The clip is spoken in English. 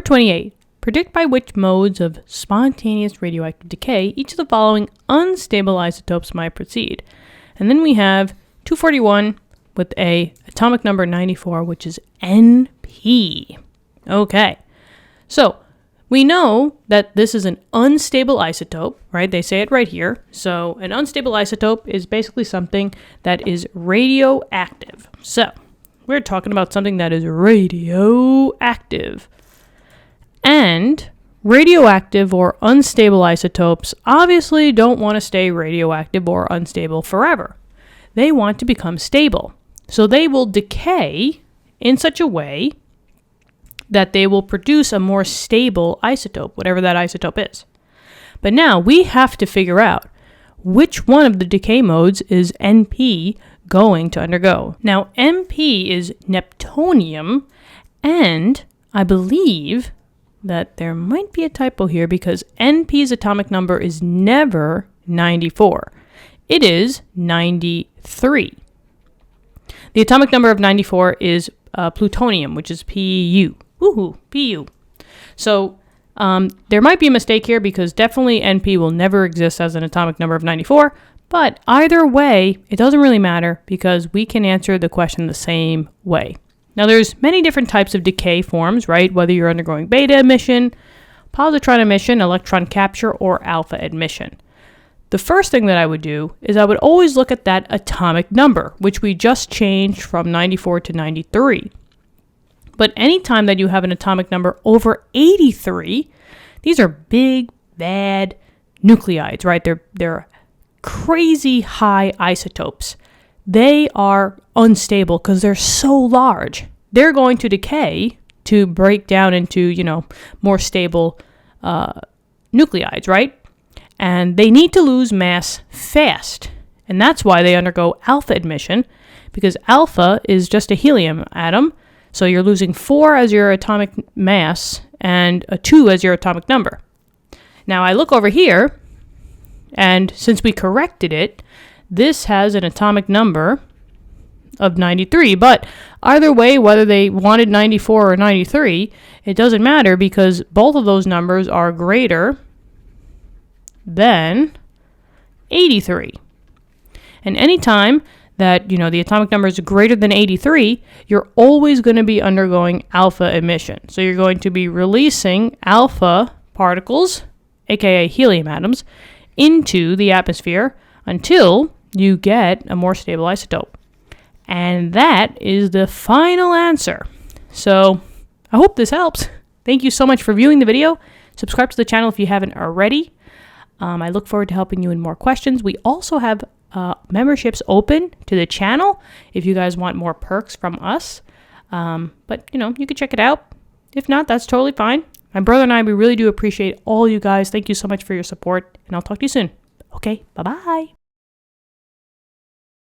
28. Predict by which modes of spontaneous radioactive decay each of the following unstable isotopes might proceed. And then we have 241 with a atomic number 94, which is Np. Okay, so we know that this is an unstable isotope, right? They say it right here. So an unstable isotope is basically something that is radioactive. So we're talking about something that is radioactive. And radioactive or unstable isotopes obviously don't want to stay radioactive or unstable forever. They want to become stable. So they will decay in such a way that they will produce a more stable isotope, whatever that isotope is. But now we have to figure out which one of the decay modes is Np going to undergo. Now, Np is neptunium, and I believe that there might be a typo here because Np's atomic number is never 94. It is 93. The atomic number of 94 is plutonium, which is Pu. Woohoo, Pu. So there might be a mistake here because definitely Np will never exist as an atomic number of 94. But either way, it doesn't really matter because we can answer the question the same way. Now, there's many different types of decay forms, right? Whether you're undergoing beta emission, positron emission, electron capture, or alpha emission. The first thing that I would do is I would always look at that atomic number, which we just changed from 94 to 93. But anytime that you have an atomic number over 83, these are big, bad nuclides, right? They're crazy high isotopes. They are unstable because they're so large. They're going to decay to break down into, more stable nuclides, right? And they need to lose mass fast. And that's why they undergo alpha emission, because alpha is just a helium atom. So you're losing 4 as your atomic mass and a 2 as your atomic number. Now I look over here, and since we corrected it, this has an atomic number of 93. But either way, whether they wanted 94 or 93, it doesn't matter because both of those numbers are greater than 83. And anytime that, the atomic number is greater than 83, you're always going to be undergoing alpha emission. So you're going to be releasing alpha particles, aka helium atoms, into the atmosphere until you get a more stable isotope. And that is the final answer. So I hope this helps. Thank you so much for viewing the video. Subscribe to the channel if you haven't already. I look forward to helping you in more questions. We also have memberships open to the channel if you guys want more perks from us. But, you can check it out. If not, that's totally fine. My brother and I, we really do appreciate all you guys. Thank you so much for your support, and I'll talk to you soon. Okay, bye-bye.